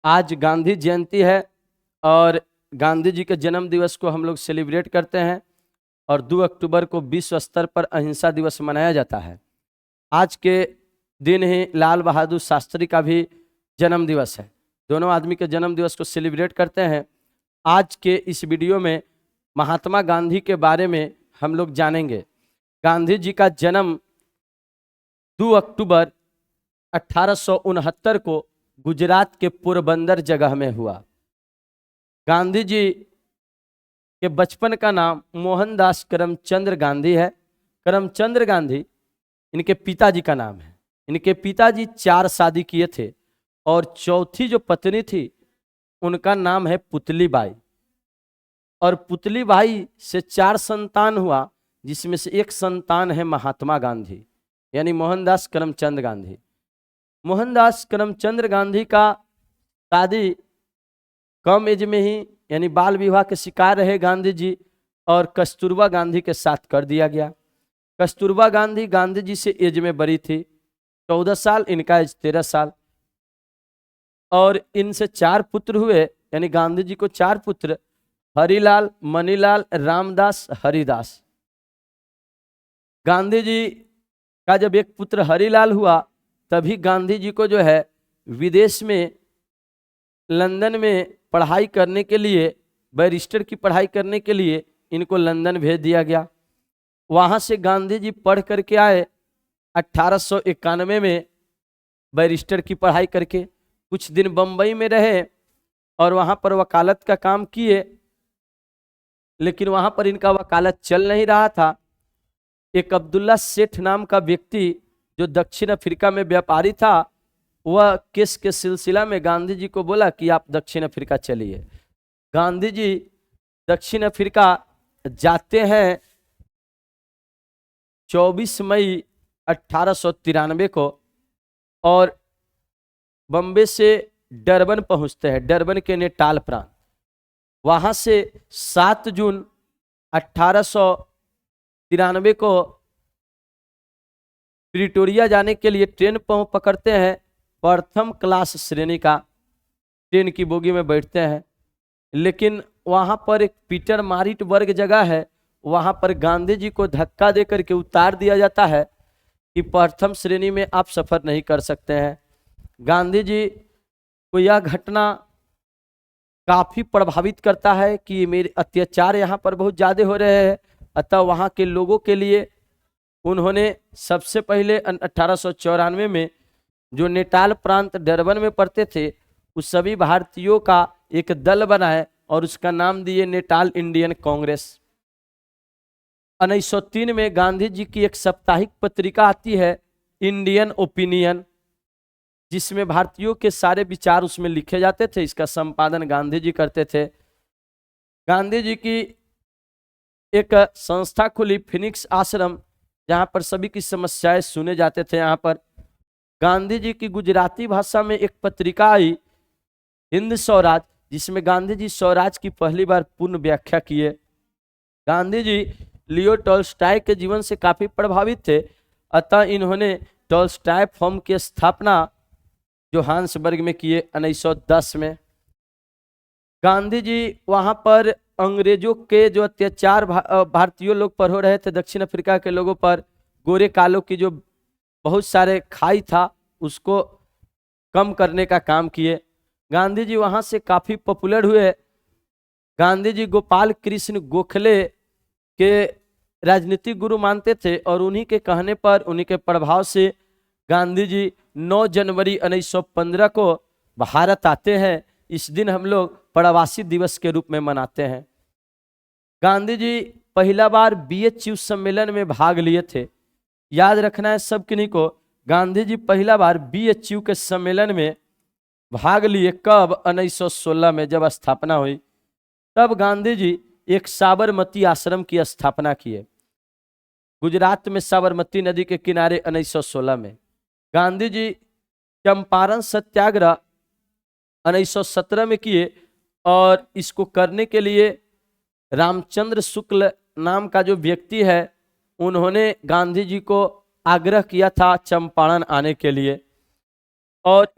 आज गांधी जयंती है और गांधी जी के जन्म दिवस को हम लोग सेलिब्रेट करते हैं और 2 अक्टूबर को विश्व स्तर पर अहिंसा दिवस मनाया जाता है। आज के दिन ही लाल बहादुर शास्त्री का भी जन्म दिवस है। दोनों आदमी के जन्म दिवस को सेलिब्रेट करते हैं। आज के इस वीडियो में महात्मा गांधी के बारे में हम लोग जानेंगे। गांधी जी का जन्म 2 अक्टूबर 1869 को गुजरात के पोरबंदर जगह में हुआ। गांधी जी के बचपन का नाम मोहनदास करमचंद गांधी है। करमचंद गांधी इनके पिताजी का नाम है। इनके पिताजी 4 शादी किए थे और चौथी जो पत्नी थी उनका नाम है पुतली बाई। और पुतली बाई से 4 संतान हुआ, जिसमें से एक संतान है महात्मा गांधी यानी मोहनदास करमचंद गांधी। मोहनदास करमचंद गांधी का शादी कम एज में ही यानी बाल विवाह के शिकार रहे गांधी जी और कस्तूरबा गांधी के साथ कर दिया गया। कस्तूरबा गांधी गांधी जी से एज में बड़ी थी, 14 साल, इनका एज 13 साल। और इनसे 4 पुत्र हुए, यानी गांधी जी को 4 पुत्र, हरिलाल, मनीलाल, रामदास, हरिदास। गांधी जी का जब एक पुत्र हरिलाल हुआ तभी गांधी जी को जो है विदेश में लंदन में पढ़ाई करने के लिए, बैरिस्टर की पढ़ाई करने के लिए इनको लंदन भेज दिया गया। वहाँ से गांधी जी पढ़ करके आए 1891 में बैरिस्टर की पढ़ाई करके। कुछ दिन बम्बई में रहे और वहाँ पर वकालत का काम किए, लेकिन वहाँ पर इनका वकालत चल नहीं रहा था। एक अब्दुल्ला सेठ नाम का व्यक्ति जो दक्षिण अफ्रीका में व्यापारी था, वह केस के सिलसिला में गांधी जी को बोला कि आप दक्षिण अफ्रीका चलिए। गांधी जी दक्षिण अफ्रीका जाते हैं 24 मई 1893 को और बम्बे से डरबन पहुंचते हैं, डरबन के नेटाल प्रांत। वहां से 7 जून 1893 को प्रिटोरिया जाने के लिए ट्रेन पकड़ते हैं। प्रथम क्लास श्रेणी का ट्रेन की बोगी में बैठते हैं, लेकिन वहां पर एक पीटर मारिट वर्ग जगह है, वहां पर गांधी जी को धक्का दे करके उतार दिया जाता है कि प्रथम श्रेणी में आप सफर नहीं कर सकते हैं। गांधी जी को यह घटना काफी प्रभावित करता है कि मेरे अत्याचार यहाँ पर बहुत ज्यादा हो रहे हैं। अतः वहाँ के लोगों के लिए उन्होंने सबसे पहले 1894 में जो नेटाल प्रांत डरबन में पढ़ते थे उस सभी भारतीयों का एक दल बनाए और उसका नाम दिए नेटाल इंडियन कांग्रेस। 1903 में गांधी जी की एक साप्ताहिक पत्रिका आती है इंडियन ओपिनियन, जिसमें भारतीयों के सारे विचार उसमें लिखे जाते थे। इसका संपादन गांधी जी करते थे। गांधी जी की एक संस्था खुली फिनिक्स आश्रम, जहाँ पर सभी की समस्याएं सुने जाते थे। यहाँ पर गांधी जी की गुजराती भाषा में एक पत्रिका आई हिंद स्वराज, जिसमें गांधी जी स्वराज की पहली बार पूर्ण व्याख्या किए। गांधी जी लियो टॉल्स्टॉय के जीवन से काफी प्रभावित थे, अतः इन्होंने टॉल्स्टॉय फर्म की स्थापना जोहान्सबर्ग में किए 1910 में। गांधी जी वहां पर अंग्रेजों के जो अत्याचार भारतीयों लोग पर हो रहे थे, दक्षिण अफ्रीका के लोगों पर, गोरे कालों की जो बहुत सारे खाई था उसको कम करने का काम किए। गांधी जी वहां से काफी पॉपुलर हुए। गांधी जी गोपाल कृष्ण गोखले के राजनीतिक गुरु मानते थे और उन्हीं के कहने पर, उन्हीं के प्रभाव से गांधी जी 9 जनवरी 1915 को भारत आते हैं। इस दिन हम लोग प्रवासी दिवस के रूप में मनाते हैं। गांधी जी पहला बार BHU सम्मेलन में भाग लिए थे। याद रखना है सब किन्हीं को, गांधी जी पहला बार BHU के सम्मेलन में भाग लिए। कब? 1916 में, जब स्थापना हुई तब गांधी जी एक साबरमती आश्रम की स्थापना किए गुजरात में, साबरमती नदी के किनारे 1916 में। गांधी जी चंपारण सत्याग्रह 1917 में किए और इसको करने के लिए रामचंद्र शुक्ल नाम का जो व्यक्ति है उन्होंने गांधी जी को आग्रह किया था चंपारण आने के लिए। और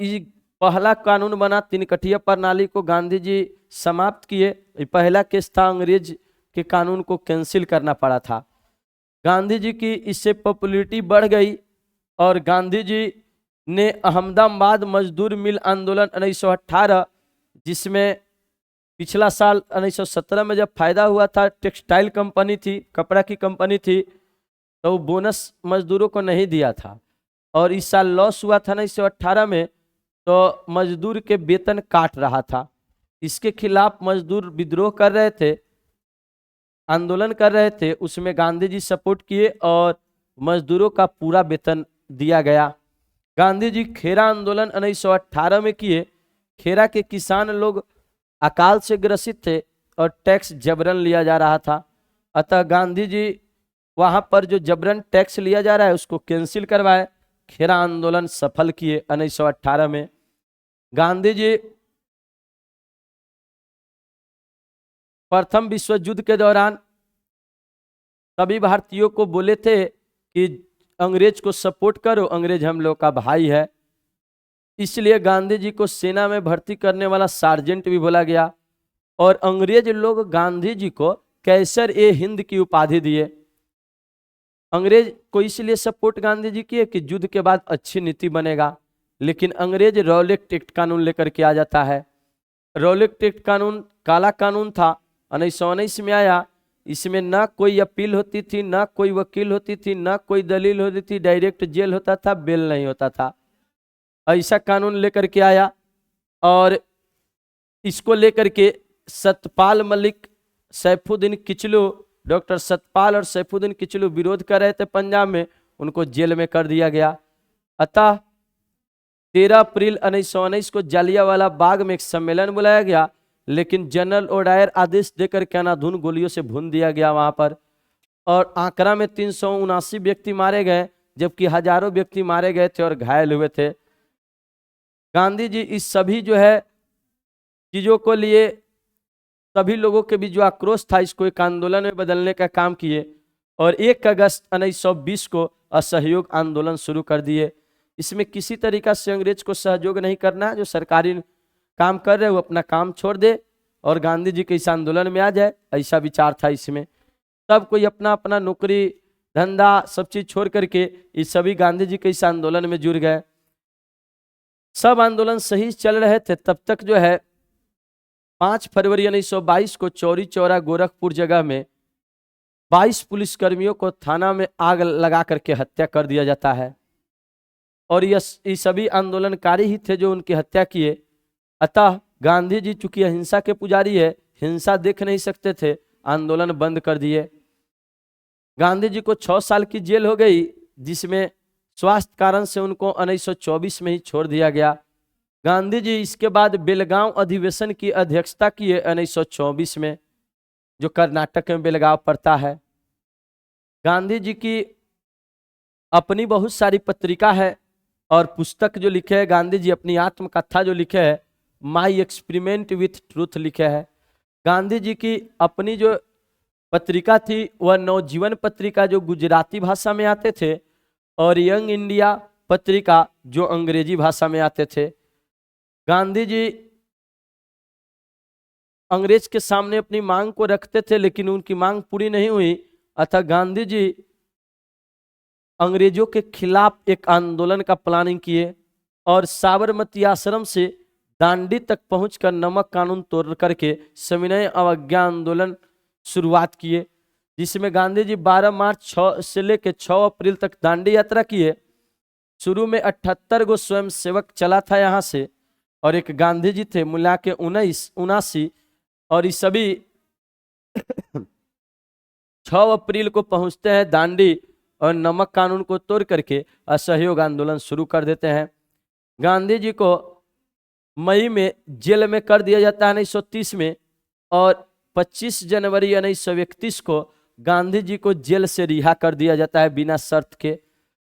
पहला कानून बना, तीनकठिया प्रणाली को गांधी जी समाप्त किए। पहला केस था, अंग्रेज के कानून को कैंसिल करना पड़ा था। गांधी जी की इससे पॉपुलैरिटी बढ़ गई और गांधी जी ने अहमदाबाद मजदूर मिल आंदोलन 1918, जिसमें पिछला साल 1917 में जब फायदा हुआ था, टेक्सटाइल कंपनी थी, कपड़ा की कंपनी थी, तो बोनस मजदूरों को नहीं दिया था और इस साल लॉस हुआ था 1918 में, तो मजदूर के वेतन काट रहा था। इसके खिलाफ मजदूर विद्रोह कर रहे थे, आंदोलन कर रहे थे, उसमें गांधी जी सपोर्ट किए और मजदूरों का पूरा वेतन दिया गया। गांधी जी खेरा आंदोलन 1918 में किए। खेरा के किसान लोग अकाल से ग्रसित थे और टैक्स जबरन लिया जा रहा था, अतः गांधी जी वहां पर जो जबरन टैक्स लिया जा रहा है उसको कैंसिल करवाए। खेरा आंदोलन सफल किए 1918 में। गांधी जी प्रथम विश्व युद्ध के दौरान सभी भारतीयों को बोले थे कि अंग्रेज को सपोर्ट करो, अंग्रेज हम लोग का भाई है। इसलिए गांधी जी को सेना में भर्ती करने वाला सार्जेंट भी बोला गया और अंग्रेज लोग गांधी जी को कैसर ए हिंद की उपाधि दिए। अंग्रेज को इसलिए सपोर्ट गांधी जी किए कि युद्ध के बाद अच्छी नीति बनेगा, लेकिन अंग्रेज रॉलेट एक्ट कानून लेकर के आ जाता है। रॉलेट एक्ट कानून काला कानून था, 1919 में आया। इसमें ना कोई अपील होती थी, ना कोई वकील होती थी, ना कोई दलील होती थी, डायरेक्ट जेल होता था, बेल नहीं होता था। ऐसा कानून लेकर के आया और इसको लेकर के सतपाल मलिक, सैफुद्दीन किचलू, डॉक्टर सतपाल और सैफुद्दीन किचलू विरोध कर रहे थे पंजाब में, उनको जेल में कर दिया गया। अतः 13 अप्रैल 1919 को जालियांवाला बाग में एक सम्मेलन बुलाया गया, लेकिन जनरल ओडायर आदेश देकर के अनाधुन गोलियों से भून दिया गया वहां पर और आंकड़ा में 379 व्यक्ति मारे गए, जबकि हजारों व्यक्ति मारे गए थे और घायल हुए थे। गांधी जी इस सभी जो है चीजों को लिए सभी लोगों के बीच जो आक्रोश था इसको एक आंदोलन में बदलने का काम किए और 1 अगस्त 1920 को असहयोग आंदोलन शुरू कर दिए। इसमें किसी तरीका से अंग्रेज को सहयोग नहीं करना, जो सरकारी काम कर रहे वो अपना काम छोड़ दे और गांधी जी के इस आंदोलन में आ जाए, ऐसा विचार था इसमें। सब कोई अपना अपना नौकरी धंधा सब चीज छोड़ करके इस सभी गांधी जी के इस आंदोलन में जुड़ गए। सब आंदोलन सही चल रहे थे तब तक जो है 5 फरवरी 1922 को चौरी चौरा गोरखपुर जगह में 22 पुलिसकर्मियों को थाना में आग लगा करके हत्या कर दिया जाता है और ये सभी आंदोलनकारी ही थे जो उनकी हत्या किए। अतः गांधी जी चूंकि अहिंसा के पुजारी है, हिंसा देख नहीं सकते थे, आंदोलन बंद कर दिए। गांधी जी को 6 साल की जेल हो गई, जिसमें स्वास्थ्य कारण से उनको 1924 में ही छोड़ दिया गया। गांधी जी इसके बाद बेलगांव अधिवेशन की अध्यक्षता किए 1924 में, जो कर्नाटक में बेलगांव पड़ता है। गांधी जी की अपनी बहुत सारी पत्रिका है और पुस्तक जो लिखे है, गांधी जी अपनी आत्मकथा जो लिखे है, माई एक्सपेरिमेंट विथ ट्रूथ लिखे है। गांधी जी की अपनी जो पत्रिका थी वह नवजीवन पत्रिका जो गुजराती भाषा में आते थे और यंग इंडिया पत्रिका जो अंग्रेजी भाषा में आते थे। गांधी जी अंग्रेज के सामने अपनी मांग को रखते थे, लेकिन उनकी मांग पूरी नहीं हुई, अतः गांधी जी अंग्रेजों के खिलाफ एक आंदोलन का प्लानिंग किए और साबरमती आश्रम से दांडी तक पहुंचकर नमक कानून तोड़ करके सविनय अवज्ञा आंदोलन शुरुआत किए, जिसमें गांधी जी 12 मार्च से लेकर 6 अप्रैल तक दांडी यात्रा किए। शुरू में 78 गो स्वयंसेवक चला था यहाँ से और एक गांधी जी थे, मिला के 79 और ये सभी 6 अप्रैल को पहुंचते हैं दांडी और नमक कानून को तोड़ करके असहयोग आंदोलन शुरू कर देते हैं। गांधी जी को मई में जेल में कर दिया जाता है 1930 में और 25 जनवरी 1931 को गांधी जी को जेल से रिहा कर दिया जाता है बिना शर्त के।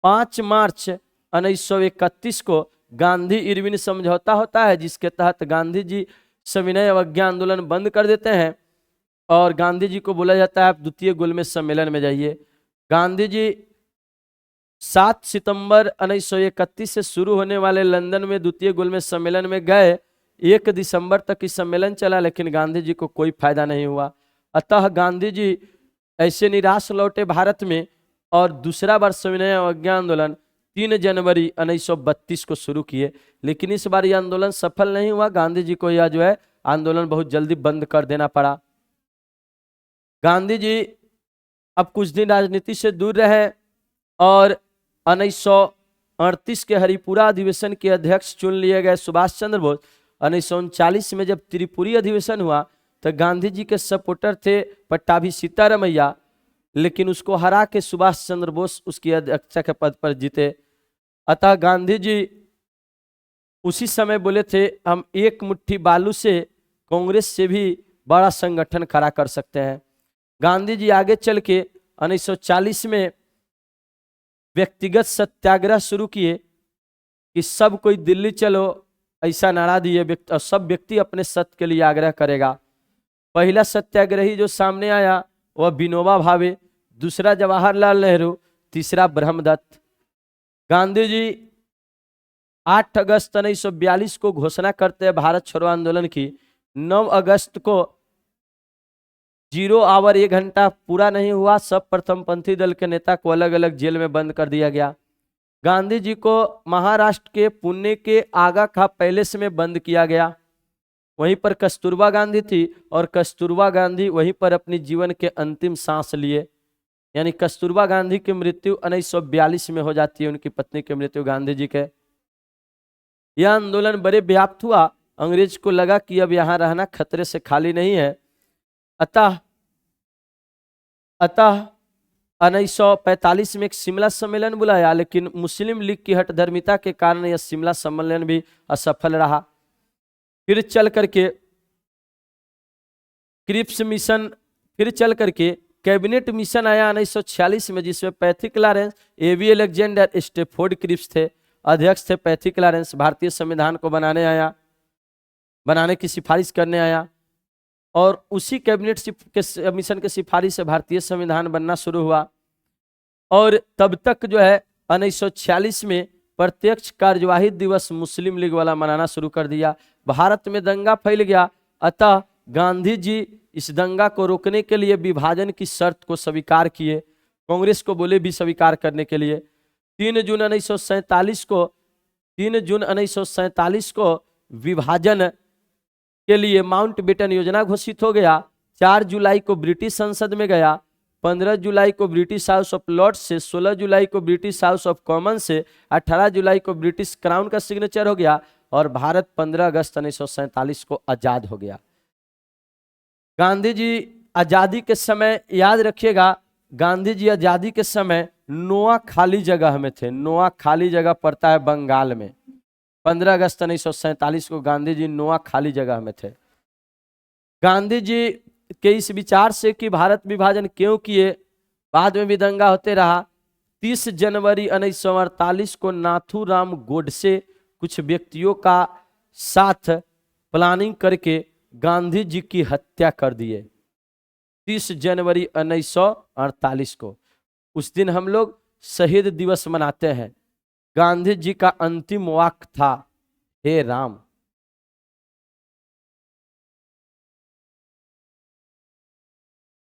5 मार्च 1931 को गांधी इरविन समझौता होता है, जिसके तहत गांधी जी सविनय अवज्ञा आंदोलन बंद कर देते हैं और गांधी जी को बोला जाता है आप द्वितीय गोलमेज सम्मेलन में जाइए। गांधी जी 7 सितंबर 1931 से शुरू होने वाले लंदन में द्वितीय गोलमेज सम्मेलन में गए। 1 दिसंबर तक इस सम्मेलन चला, लेकिन गांधी जी को कोई फायदा नहीं हुआ। अतः गांधी जी ऐसे निराश लौटे भारत में और दूसरा बार सविनय अवज्ञा आंदोलन 3 जनवरी 1932 को शुरू किए, लेकिन इस बार यह आंदोलन सफल नहीं हुआ। गांधी जी को यह जो है आंदोलन बहुत जल्दी बंद कर देना पड़ा। गांधी जी अब कुछ दिन राजनीति से दूर रहे और 1938 के हरिपुरा अधिवेशन के अध्यक्ष चुन लिए गए सुभाष चंद्र बोस। 1939 में जब त्रिपुरी अधिवेशन हुआ तो गांधी जी के सपोर्टर थे पट्टाभी सीतारमैया, लेकिन उसको हरा के सुभाष चंद्र बोस उसकी अध्यक्षता के पद पर जीते। अतः गांधी जी उसी समय बोले थे हम एक मुट्ठी बालू से कांग्रेस से भी बड़ा संगठन खड़ा कर सकते हैं। गांधी जी आगे चल के 1940 में व्यक्तिगत सत्याग्रह शुरू किए कि सब कोई दिल्ली चलो, ऐसा नारा दिए और सब व्यक्ति अपने सत्य के लिए आग्रह करेगा। पहला सत्याग्रही जो सामने आया वह विनोबा भावे, दूसरा जवाहरलाल नेहरू, तीसरा ब्रह्मदत्त। गांधी जी 8 अगस्त 1942 को घोषणा करते हैं भारत छोड़ो आंदोलन की। 9 अगस्त को 0 आवर 1 घंटा पूरा नहीं हुआ, सब प्रथम पंथी दल के नेता को अलग अलग जेल में बंद कर दिया गया। गांधी जी को महाराष्ट्र के पुणे के आगा खा पैलेस में बंद किया गया। वहीं पर कस्तूरबा गांधी थी और कस्तूरबा गांधी वहीं पर अपनी जीवन के अंतिम सांस लिए। यानी कस्तूरबा गांधी की मृत्यु 1942 में हो जाती है, उनकी पत्नी की मृत्यु गांधी जी के। यह आंदोलन बड़े व्याप्त हुआ। अंग्रेज को लगा कि अब यहाँ रहना खतरे से खाली नहीं है। अतः 1945 में एक शिमला सम्मेलन बुलाया, लेकिन मुस्लिम लीग की हठधर्मिता के कारण यह शिमला सम्मेलन भी असफल रहा। फिर चल करके कैबिनेट मिशन आया 1946 में, जिसमें पैथिक लॉरेंस, एवी अलेक्जेंडर, स्टेफोर्ड क्रिप्स थे अध्यक्ष थे। पैथिक लॉरेंस भारतीय संविधान को बनाने की सिफारिश करने आया और उसी कैबिनेट के मिशन के सिफारिश से भारतीय संविधान बनना शुरू हुआ। और तब तक जो है 1946 में प्रत्यक्ष कार्यवाही दिवस मुस्लिम लीग वाला मनाना शुरू कर दिया। भारत में दंगा फैल गया। अतः गांधी जी इस दंगा को रोकने के लिए विभाजन की शर्त को स्वीकार किए। कांग्रेस को बोले भी स्वीकार करने के लिए। 3 जून 1947 को विभाजन के लिए माउंटबेटन योजना घोषित हो गया। 4 जुलाई को ब्रिटिश संसद में गया, 15 जुलाई को ब्रिटिश हाउस ऑफ लॉर्ड्स से, 16 जुलाई को ब्रिटिश हाउस ऑफ कॉमन से, 18 जुलाई को ब्रिटिश क्राउन का सिग्नेचर हो गया और भारत 15 अगस्त 1947 को आजाद हो गया। गांधी जी आजादी के समय, याद रखिएगा, गांधी जी आजादी के समय नोआ खाली जगह में थे। नोआ खाली जगह पड़ता है बंगाल में। 15 अगस्त 1947 को गांधी जी नोआ खाली जगह में थे। गांधी जी के इस विचार से कि भारत विभाजन क्यों किए, बाद में भी दंगा होते रहा। 30 जनवरी 1948 को नाथूराम गोडसे कुछ व्यक्तियों का साथ प्लानिंग करके गांधी जी की हत्या कर दिए। 30 जनवरी 1948 को, उस दिन हम लोग शहीद दिवस मनाते हैं। गांधी जी का अंतिम वाक्य था, हे राम।